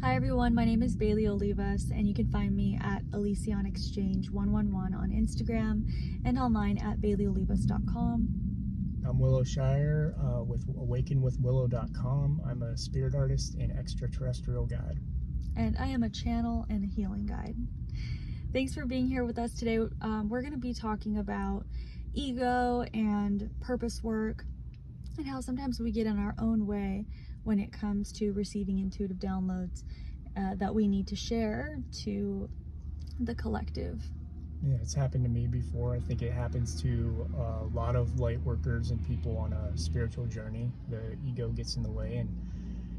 Hi everyone, my name is Bailey Olivas, and you can find me at Elysian Exchange 111 on Instagram and online at baileyolivas.com. I'm Willow Shire with awakenwithwillow.com. I'm a spirit artist and extraterrestrial guide. And I am a channel and a healing guide. Thanks for being here with us today. We're going to be talking about ego and purpose work and how sometimes we get in our own way when it comes to receiving intuitive downloads that we need to share to the collective. Yeah, it's happened to me before. I think it happens to a lot of light workers and people on a spiritual journey. The ego gets in the way and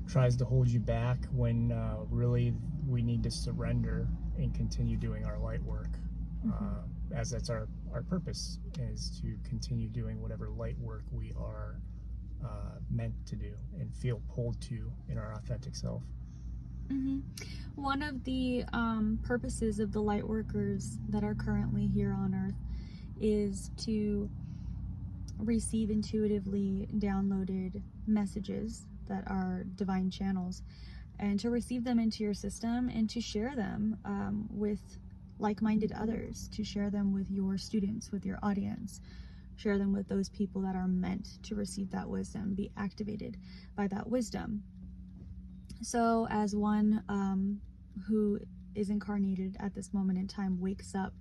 tries to hold you back when really we need to surrender and continue doing our light work. As that's our purpose, is to continue doing whatever light work we are meant to do and feel pulled to in our authentic self. One of the purposes of the light workers that are currently here on Earth is to receive intuitively downloaded messages that are divine channels, and to receive them into your system and to share them with like-minded others, to share them with your students, with your audience, share them with those people that are meant to receive that wisdom, be activated by that wisdom. So as one who is incarnated at this moment in time wakes up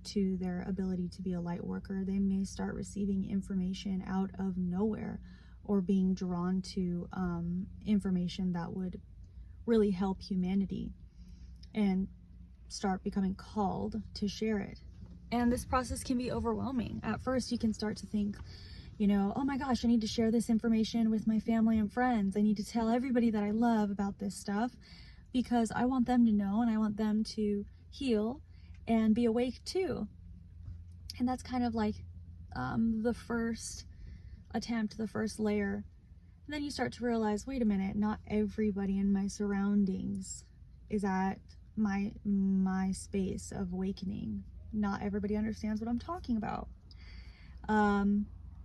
to their ability to be a light worker, they may start receiving information out of nowhere, or being drawn to information that would really help humanity, and start becoming called to share it. And this process can be overwhelming. At first you can start to think, oh my gosh, I need to share this information with my family and friends. I need to tell everybody that I love about this stuff because I want them to know and I want them to heal and be awake too. And that's kind of like the first attempt, the first layer. And then you start to realize, wait a minute, not everybody in my surroundings is at my space of awakening. Not everybody understands what I'm talking about.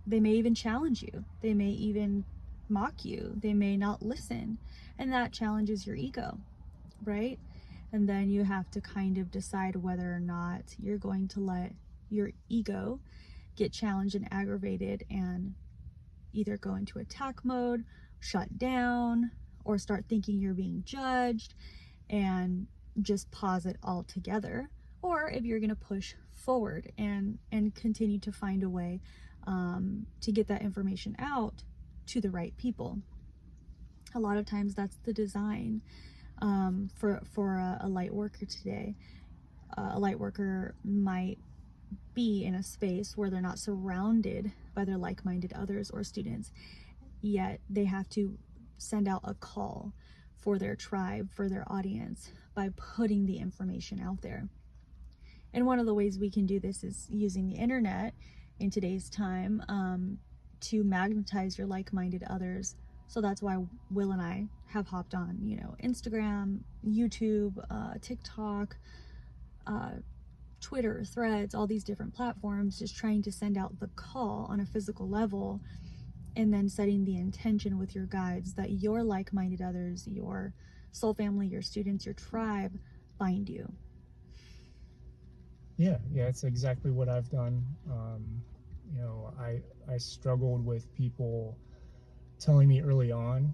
They may even challenge you. They may even mock you. They may not listen. And that challenges your ego, right? And then you have to kind of decide whether or not you're going to let your ego get challenged and aggravated and either go into attack mode, shut down, or start thinking you're being judged and just pause it altogether. Or if you're going to push forward and continue to find a way to get that information out to the right people. A lot of times that's the design for a light worker today. A light worker might be in a space where they're not surrounded by their like-minded others or students, yet they have to send out a call for their tribe, for their audience, by putting the information out there. And one of the ways we can do this is using the internet in today's time to magnetize your like-minded others. So that's why Will and I have hopped on, Instagram, YouTube, TikTok, Twitter, Threads, all these different platforms, just trying to send out the call on a physical level, and then setting the intention with your guides that your like-minded others, your soul family, your students, your tribe find you. Yeah, it's exactly what I've done. I struggled with people telling me early on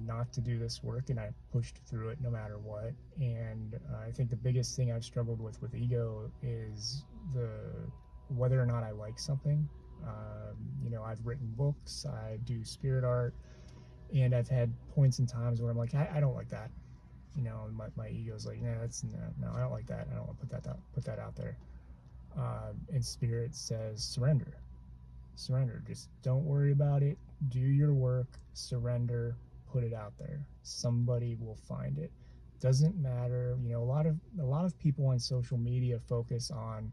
not to do this work, and I pushed through it no matter what. And I think the biggest thing I've struggled with ego is whether or not I like something. I've written books, I do spirit art, and I've had points and times where I'm like, I don't like that. My ego's like, no, I don't like that. I don't want to put that out there. And spirit says, surrender. Just don't worry about it. Do your work, surrender, put it out there. Somebody will find it. Doesn't matter. A lot of people on social media focus on,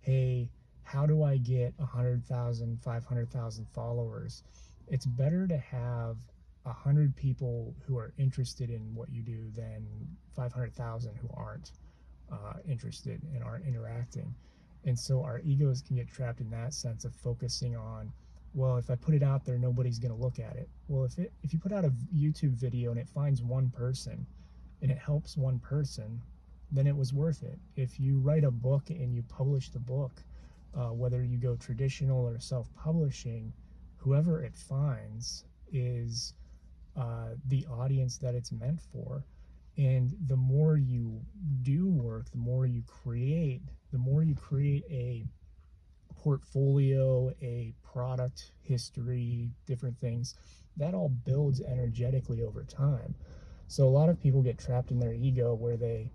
hey, how do I get 100,000, 500,000 followers? It's better to have 100 people who are interested in what you do than 500,000 who aren't interested and aren't interacting. And so our egos can get trapped in that sense of focusing on, well, if I put it out there, nobody's going to look at it. Well, if you put out a YouTube video and it finds one person and it helps one person, then it was worth it. If you write a book and you publish the book, whether you go traditional or self-publishing, whoever it finds is the audience that it's meant for. And the more you do work, the more you create a portfolio, a product history, different things, that all builds energetically over time. So a lot of people get trapped in their ego where they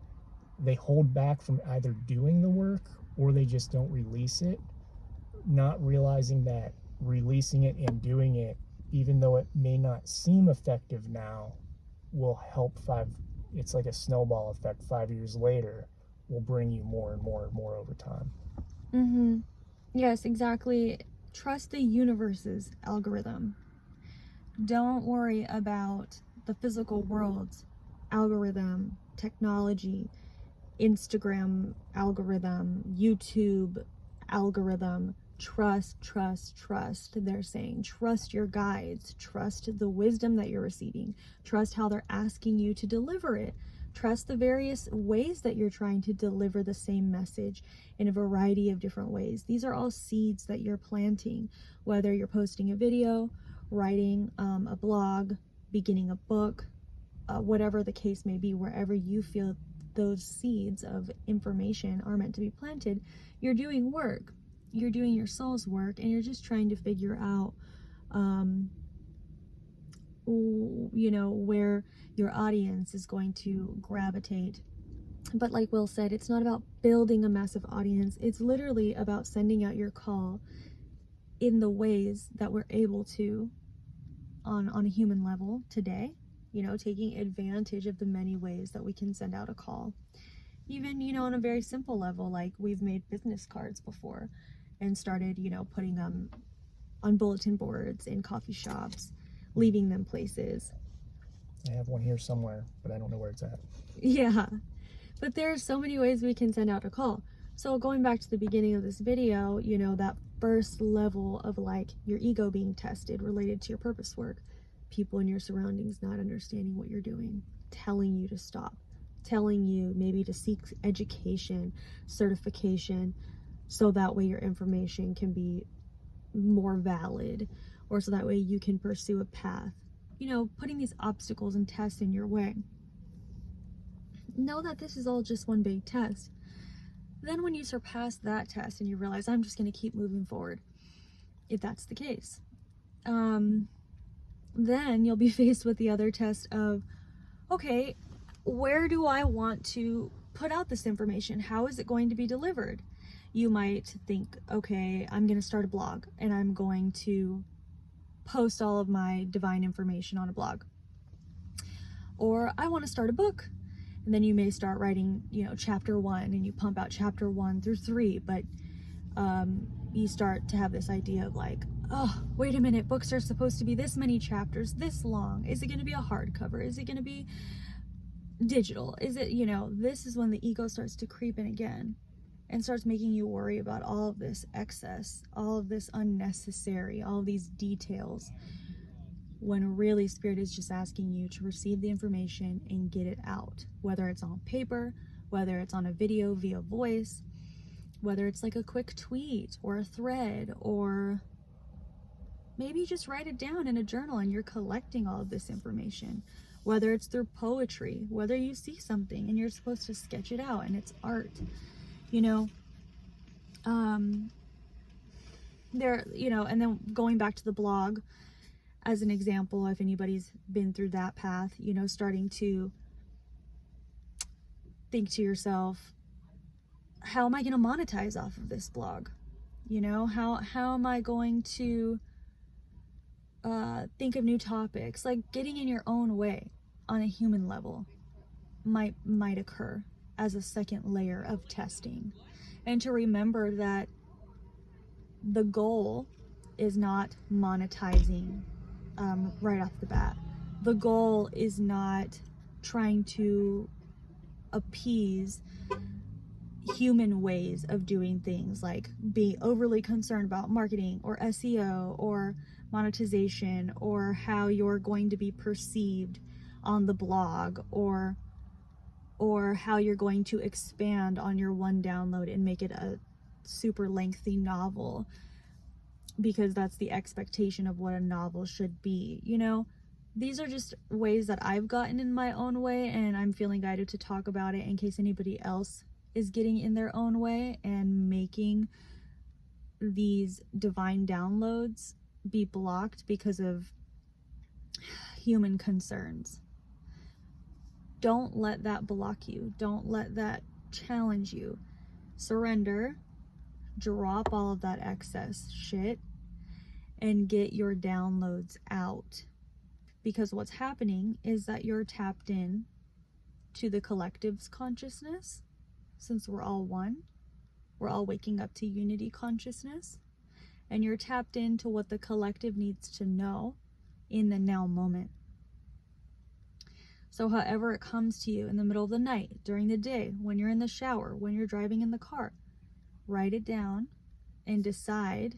hold back from either doing the work or they just don't release it, not realizing that releasing it and doing it, even though it may not seem effective now, will help it's like a snowball effect. 5 years later will bring you more and more and more over time. Mm-hmm. Yes, exactly. Trust the universe's algorithm. Don't worry about the physical world's algorithm, technology, Instagram algorithm, YouTube algorithm. Trust, they're saying. Trust your guides. Trust the wisdom that you're receiving. Trust how they're asking you to deliver it. Trust the various ways that you're trying to deliver the same message in a variety of different ways. These are all seeds that you're planting, whether you're posting a video, writing a blog, beginning a book, whatever the case may be, wherever you feel those seeds of information are meant to be planted, you're doing work. You're doing your soul's work, and you're just trying to figure out, where your audience is going to gravitate. But like Will said, it's not about building a massive audience. It's literally about sending out your call in the ways that we're able to on a human level today, taking advantage of the many ways that we can send out a call. Even, on a very simple level, like we've made business cards before and started, putting them on bulletin boards in coffee shops, leaving them places. I have one here somewhere, but I don't know where it's at. Yeah, but there are so many ways we can send out a call. So going back to the beginning of this video, that first level of like your ego being tested related to your purpose work, people in your surroundings not understanding what you're doing, telling you to stop, telling you maybe to seek education, certification, so that way your information can be more valid, or so that way you can pursue a path. Putting these obstacles and tests in your way. Know that this is all just one big test. Then when you surpass that test and you realize, I'm just going to keep moving forward, if that's the case, then you'll be faced with the other test of, okay, where do I want to put out this information? How is it going to be delivered? You might think, okay, I'm going to start a blog and I'm going to post all of my divine information on a blog. Or I want to start a book. And then you may start writing, chapter 1, and you pump out chapter 1 through 3, but you start to have this idea of like, oh, wait a minute, books are supposed to be this many chapters, this long. Is it going to be a hardcover? Is it going to be digital? Is it, this is when the ego starts to creep in again and starts making you worry about all of this excess, all of this unnecessary, all of these details, when really Spirit is just asking you to receive the information and get it out, whether it's on paper, whether it's on a video via voice, whether it's like a quick tweet or a thread, or maybe just write it down in a journal and you're collecting all of this information, whether it's through poetry, whether you see something and you're supposed to sketch it out and it's art, and then going back to the blog as an example, if anybody's been through that path, starting to think to yourself, how am I going to monetize off of this blog? How am I going to think of new topics? Like getting in your own way on a human level might occur as a second layer of testing. And to remember that the goal is not monetizing right off the bat. The goal is not trying to appease human ways of doing things, like being overly concerned about marketing or SEO or monetization or how you're going to be perceived on the blog or or how you're going to expand on your one download and make it a super lengthy novel, because that's the expectation of what a novel should be. You know, these are just ways that I've gotten in my own way, and I'm feeling guided to talk about it in case anybody else is getting in their own way and making these divine downloads be blocked because of human concerns. Don't let that block you. Don't let that challenge you. Surrender, drop all of that excess shit, and get your downloads out. Because what's happening is that you're tapped in to the collective's consciousness. Since we're all one, we're all waking up to unity consciousness, and you're tapped into what the collective needs to know in the now moment. So however it comes to you in the middle of the night, during the day, when you're in the shower, when you're driving in the car, write it down and decide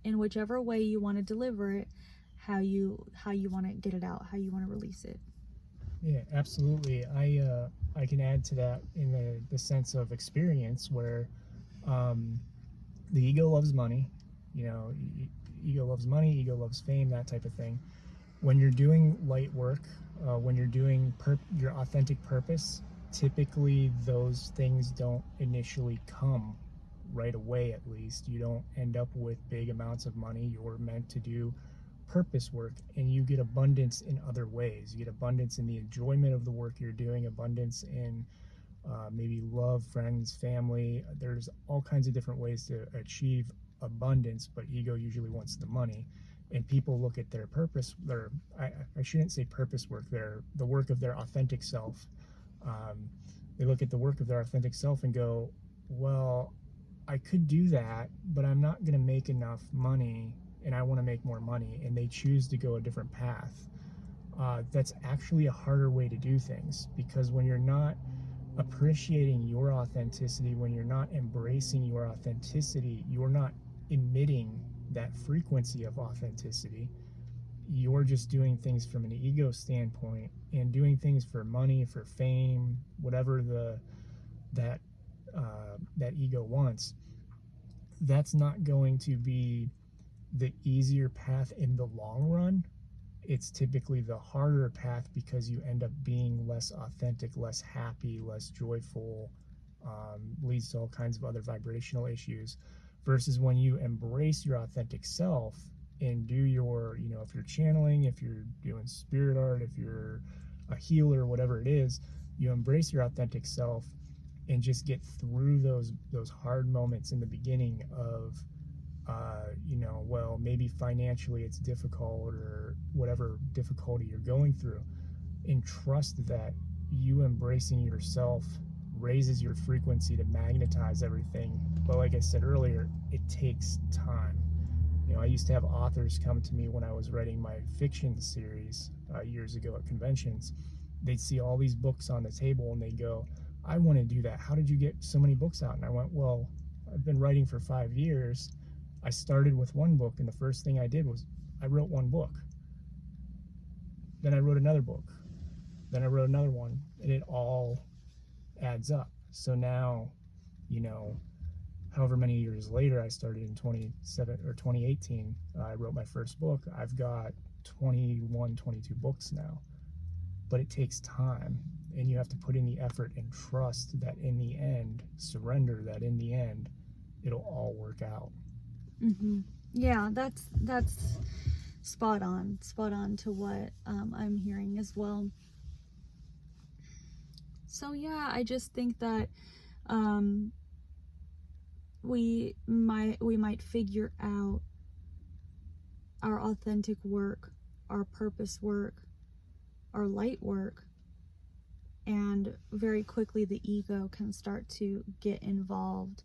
in whichever way you want to deliver it, how you want to get it out, how you want to release it. Yeah, absolutely. I can add to that in the sense of experience where the ego loves money. You know, ego loves money, ego loves fame, that type of thing. When you're doing light work, when you're doing your authentic purpose, typically those things don't initially come right away. At least you don't end up with big amounts of money. You're meant to do purpose work, and you get abundance in other ways. You get abundance in the enjoyment of the work you're doing, abundance in maybe love, friends, family. There's all kinds of different ways to achieve abundance, but ego usually wants the money. And people look at their purpose, I shouldn't say purpose work, the work of their authentic self. They look at the work of their authentic self and go, well, I could do that, but I'm not going to make enough money, and I want to make more money, and they choose to go a different path. That's actually a harder way to do things, because when you're not appreciating your authenticity, when you're not embracing your authenticity, you're not emitting that frequency of authenticity. You're just doing things from an ego standpoint and doing things for money, for fame, whatever that ego wants. That's not going to be the easier path in the long run. It's typically the harder path, because you end up being less authentic, less happy, less joyful, leads to all kinds of other vibrational issues. Versus when you embrace your authentic self and do your, you know, if you're channeling, if you're doing spirit art, if you're a healer, whatever it is, you embrace your authentic self and just get through those hard moments in the beginning of, you know, well, maybe financially it's difficult, or whatever difficulty you're going through, and trust that you embracing yourself raises your frequency to magnetize everything. But like I said earlier, it takes time. You know, I used to have authors come to me when I was writing my fiction series years ago at conventions. They'd see all these books on the table and they'd go, I want to do that. How did you get so many books out? And I went, well, I've been writing for 5 years. I started with one book, and the first thing I did was I wrote one book. Then I wrote another book. Then I wrote another one, and it all adds up. So now, you know, however many years later, I started in 2018, I wrote my first book. I've got 21, 22 books now. But it takes time, and you have to put in the effort and trust that in the end, surrender that in the end, it'll all work out. Mm-hmm. Yeah, that's spot on to what I'm hearing as well. So yeah, I just think that we might figure out our authentic work, our purpose work, our light work, and very quickly the ego can start to get involved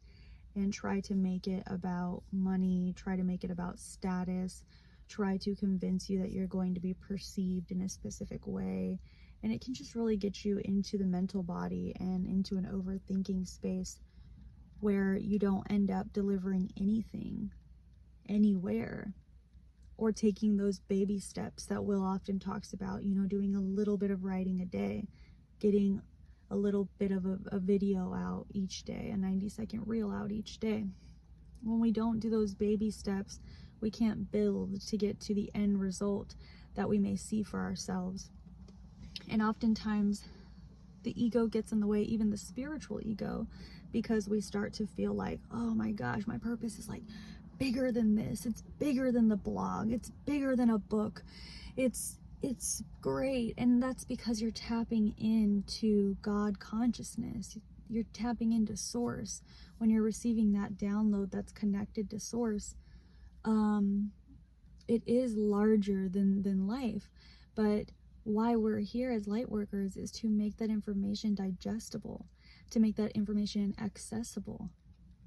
and try to make it about money, try to make it about status, try to convince you that you're going to be perceived in a specific way. And it can just really get you into the mental body and into an overthinking space where you don't end up delivering anything, anywhere, or taking those baby steps that Will often talks about, you know, doing a little bit of writing a day, getting a little bit of a video out each day, a 90-second reel out each day. When we don't do those baby steps, we can't build to get to the end result that we may see for ourselves. And oftentimes the ego gets in the way, even the spiritual ego, because we start to feel like, oh my gosh, my purpose is like bigger than this. It's bigger than the blog. It's bigger than a book. It's great. And that's because you're tapping into God consciousness. You're tapping into source. When you're receiving that download that's connected to source, it is larger than life. But why we're here as light workers is to make that information digestible, to make that information accessible,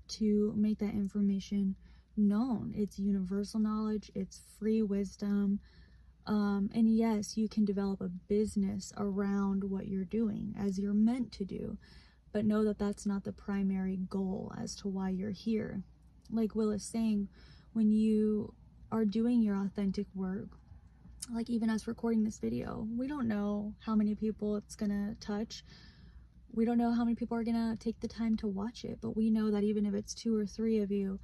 to make that information known. It's universal knowledge, it's free wisdom. And yes, you can develop a business around what you're doing as you're meant to do, but know that that's not the primary goal as to why you're here. Like Will is saying, when you are doing your authentic work, like even us recording this video, we don't know how many people it's gonna touch. We don't know how many people are gonna take the time to watch it, but we know that even if it's 2 or 3 of you,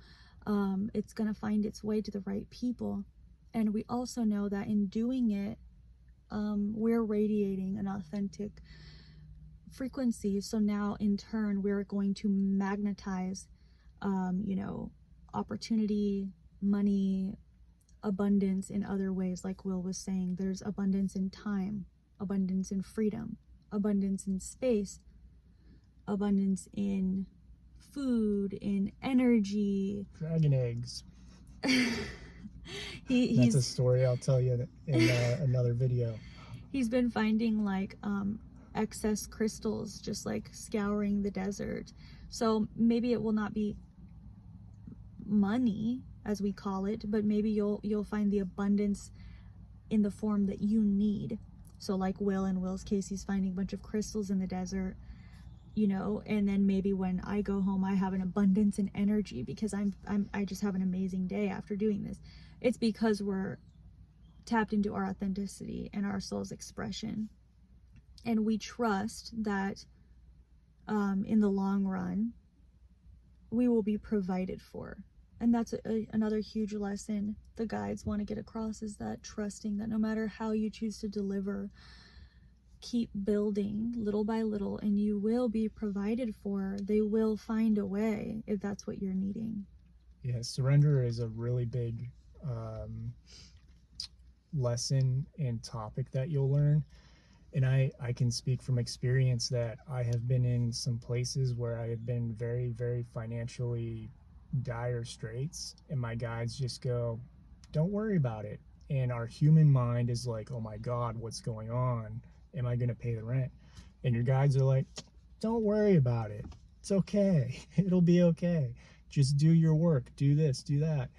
it's gonna find its way to the right people. And we also know that in doing it, we're radiating an authentic frequency. So now in turn, we're going to magnetize, opportunity, money, abundance in other ways. Like Will was saying, there's abundance in time, abundance in freedom, abundance in space, abundance in food, in energy. Dragon eggs. He's That's a story I'll tell you in another video. He's been finding like excess crystals, just like scouring the desert. So maybe it will not be money as we call it, but maybe you'll find the abundance in the form that you need. So like Will, in Will's case, he's finding a bunch of crystals in the desert, and then maybe when I go home, I have an abundance in energy because I just have an amazing day after doing this. It's because we're tapped into our authenticity and our soul's expression, and we trust that in the long run we will be provided for. And that's another huge lesson the guides want to get across, is that trusting that no matter how you choose to deliver, keep building little by little, and you will be provided for. They will find a way if that's what you're needing. Yeah, surrender is a really big lesson and topic that you'll learn. And I can speak from experience that I have been in some places where I have been very, very financially dire straits, and my guides just go, don't worry about it. And our human mind is like, oh my God, what's going on? Am I going to pay the rent? And your guides are like, don't worry about it. It's okay. It'll be okay. Just do your work. Do this, do that.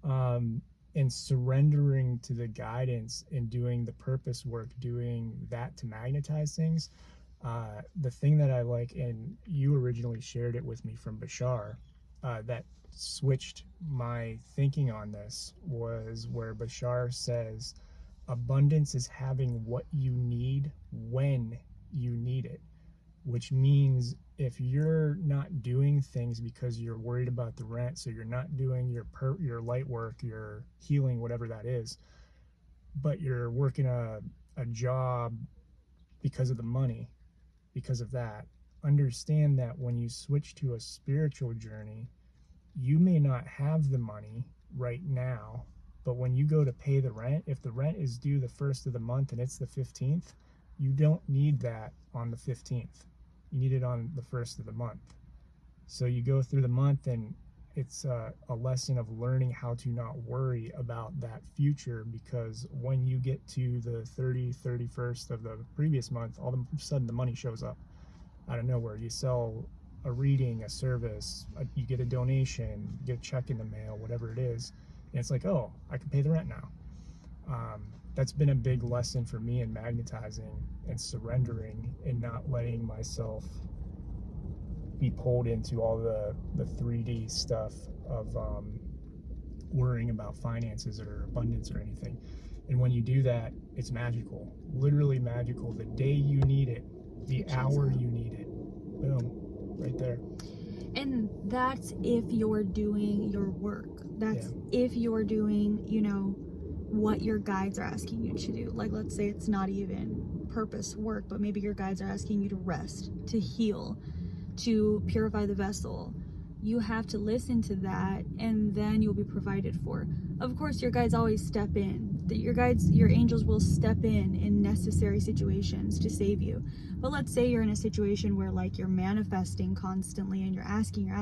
And surrendering to the guidance and doing the purpose work, doing that to magnetize things. The thing that I like, and you originally shared it with me from Bashar, that switched my thinking on this, was where Bashar says abundance is having what you need when you need it, which means if you're not doing things because you're worried about the rent, so you're not doing your light work, your healing, whatever that is, but you're working a job because of the money, because of that, understand that when you switch to a spiritual journey, you may not have the money right now, but when you go to pay the rent, if the rent is due the 1st of the month and it's the 15th, you don't need that on the 15th. You need it on the 1st of the month. So you go through the month, and it's a lesson of learning how to not worry about that future, because when you get to the 31st of the previous month, all of a sudden the money shows up out of nowhere. You sell a reading, a service, you get a donation, you get a check in the mail, whatever it is, and it's like, oh, I can pay the rent now. That's been a big lesson for me in magnetizing and surrendering, and not letting myself be pulled into all the 3D stuff of worrying about finances or abundance or anything. And when you do that, it's magical, literally magical. The day you need it, the hour you need it. Boom, right there. And that's if you're doing your work. That's if you're doing, you know, what your guides are asking you to do. Like, let's say it's not even purpose work, but maybe your guides are asking you to rest, to heal, to purify the vessel. You have to listen to that, and then you'll be provided for. Of course, your guides always step in. Your angels will step in necessary situations to save you. But let's say you're in a situation where, like, you're manifesting constantly and you're asking,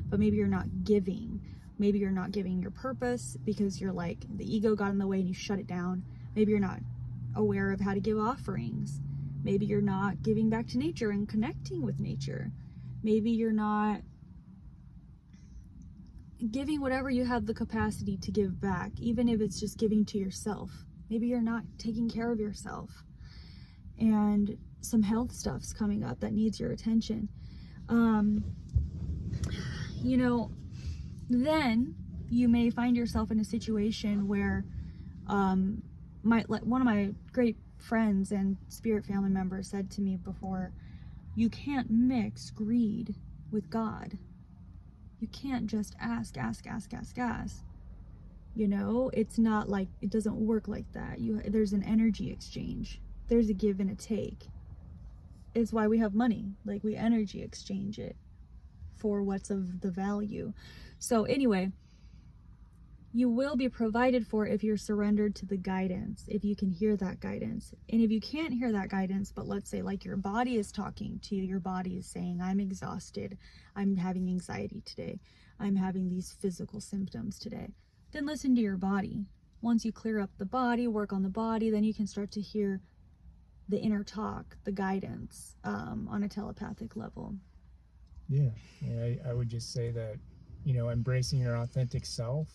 but maybe you're not giving. Maybe you're not giving your purpose because you're like, the ego got in the way and you shut it down. Maybe you're not aware of how to give offerings. Maybe you're not giving back to nature and connecting with nature. Maybe you're not giving whatever you have the capacity to give back, even if it's just giving to yourself. Maybe you're not taking care of yourself, and some health stuff's coming up that needs your attention. You know, then you may find yourself in a situation where one of my great friends and spirit family members said to me before, you can't mix greed with God. You can't just ask. You know, it's not like, it doesn't work like that. There's an energy exchange. There's a give and a take. It's why we have money. Like, we energy exchange it for what's of the value. So anyway, you will be provided for if you're surrendered to the guidance, if you can hear that guidance. And if you can't hear that guidance, but let's say like your body is talking to you, your body is saying, I'm exhausted, I'm having anxiety today, I'm having these physical symptoms today, then listen to your body. Once you clear up the body, work on the body, then you can start to hear the inner talk, the guidance on a telepathic level. Yeah, I would just say that, you know, embracing your authentic self,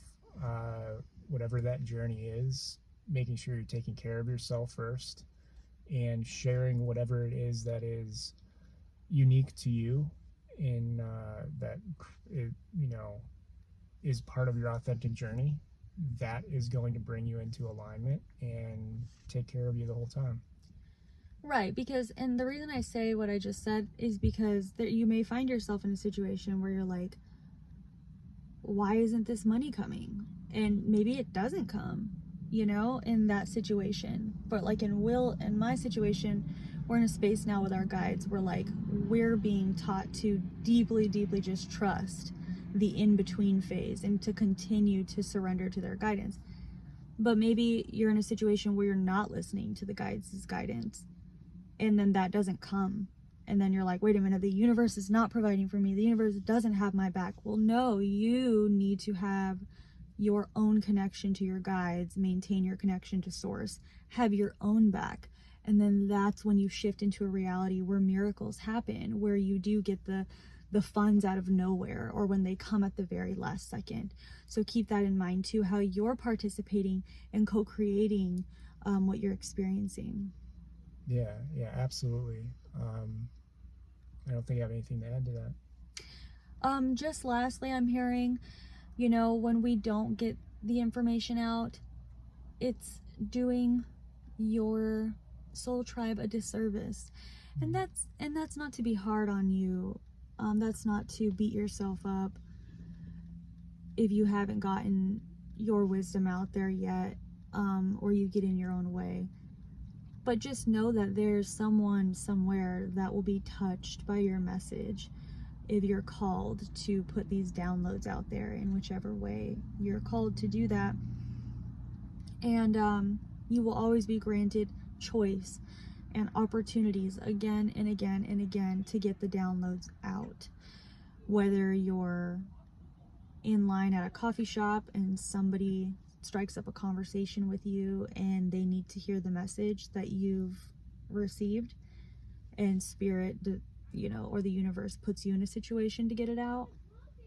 whatever that journey is, making sure you're taking care of yourself first, and sharing whatever it is that is unique to you, in that it, you know, is part of your authentic journey. That is going to bring you into alignment and take care of you the whole time. Right, because, and the reason I say what I just said is because you may find yourself in a situation where you're like, why isn't this money coming? And maybe it doesn't come, you know, in that situation. But like in my situation, we're in a space now with our guides where like we're being taught to deeply just trust the in-between phase and to continue to surrender to their guidance. But maybe you're in a situation where you're not listening to the guides' guidance, and then that doesn't come. And then you're like, wait a minute, the universe is not providing for me. The universe doesn't have my back. Well, no, you need to have your own connection to your guides, maintain your connection to source, have your own back. And then that's when you shift into a reality where miracles happen, where you do get the funds out of nowhere, or when they come at the very last second. So keep that in mind too, how you're participating and co-creating what you're experiencing. Yeah, absolutely. I don't think I have anything to add to that. Just lastly, I'm hearing, you know, when we don't get the information out, it's doing your soul tribe a disservice. And that's not to be hard on you. That's not to beat yourself up if you haven't gotten your wisdom out there yet, or you get in your own way. But just know that there's someone somewhere that will be touched by your message if you're called to put these downloads out there in whichever way you're called to do that. And you will always be granted choice and opportunities again and again and again to get the downloads out. Whether you're in line at a coffee shop and somebody strikes up a conversation with you and they need to hear the message that you've received, and spirit, you know, or the universe puts you in a situation to get it out,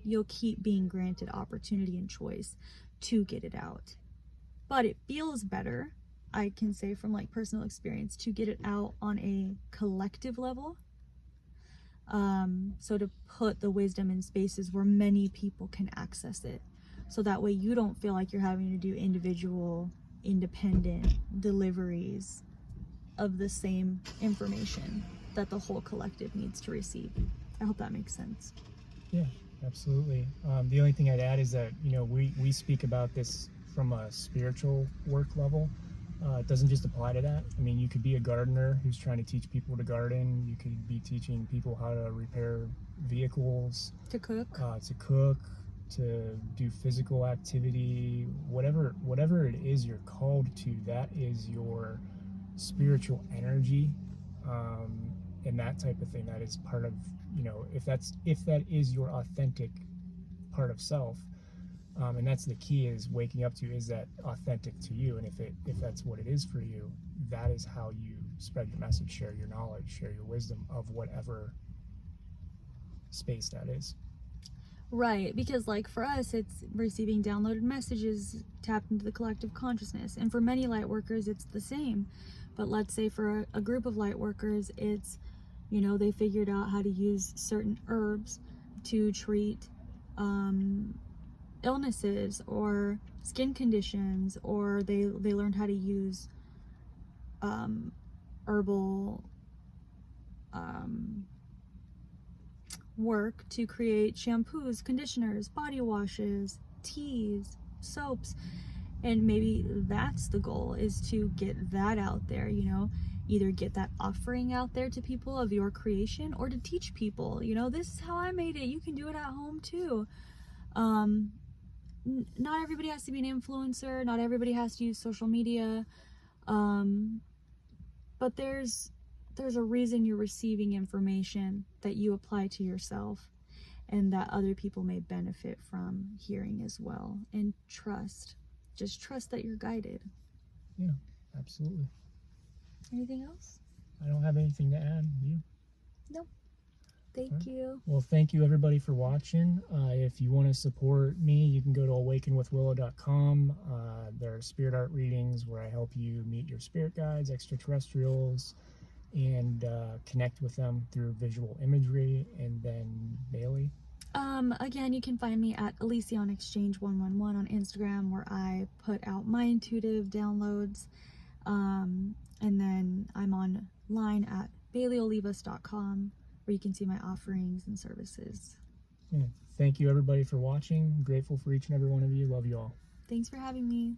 you'll keep being granted opportunity and choice to get it out. But it feels better, I can say from like personal experience, to get it out on a collective level. So to put the wisdom in spaces where many people can access it. So that way you don't feel like you're having to do individual, independent deliveries of the same information that the whole collective needs to receive. I hope that makes sense. Yeah, absolutely. The only thing I'd add is that, you know, we speak about this from a spiritual work level. It doesn't just apply to that. I mean, you could be a gardener who's trying to teach people to garden. You could be teaching people how to repair vehicles, To cook. To do physical activity, whatever it is you're called to, that is your spiritual energy, and that type of thing. That is part of, you know, if that is your authentic part of self. And that's the key, is waking up to, is that authentic to you? And if that's what it is for you, that is how you spread your message, share your knowledge, share your wisdom of whatever space that is. Right, because like for us, it's receiving downloaded messages tapped into the collective consciousness. And for many light workers, it's the same. But let's say for a group of light workers, it's, you know, they figured out how to use certain herbs to treat illnesses or skin conditions, or they learned how to use herbal work to create shampoos, conditioners, body washes, teas, soaps. And maybe that's the goal, is to get that out there, you know, either get that offering out there to people of your creation, or to teach people, you know, this is how I made it, you can do it at home too. Not everybody has to be an influencer, not everybody has to use social media, but there's a reason you're receiving information that you apply to yourself, and that other people may benefit from hearing as well. And just trust that you're guided. Yeah, absolutely. Anything else? I don't have anything to add. You? Nope. Thank you. Well, thank you everybody for watching. If you want to support me, you can go to awakenwithwillow.com. There are spirit art readings where I help you meet your spirit guides, extraterrestrials, and connect with them through visual imagery. And then Bailey? Again, you can find me at Elysian Exchange 111 on Instagram, where I put out my intuitive downloads. And then I'm online at baileyolivas.com, where you can see my offerings and services. Yeah. Thank you everybody for watching. I'm grateful for each and every one of you. Love you all. Thanks for having me.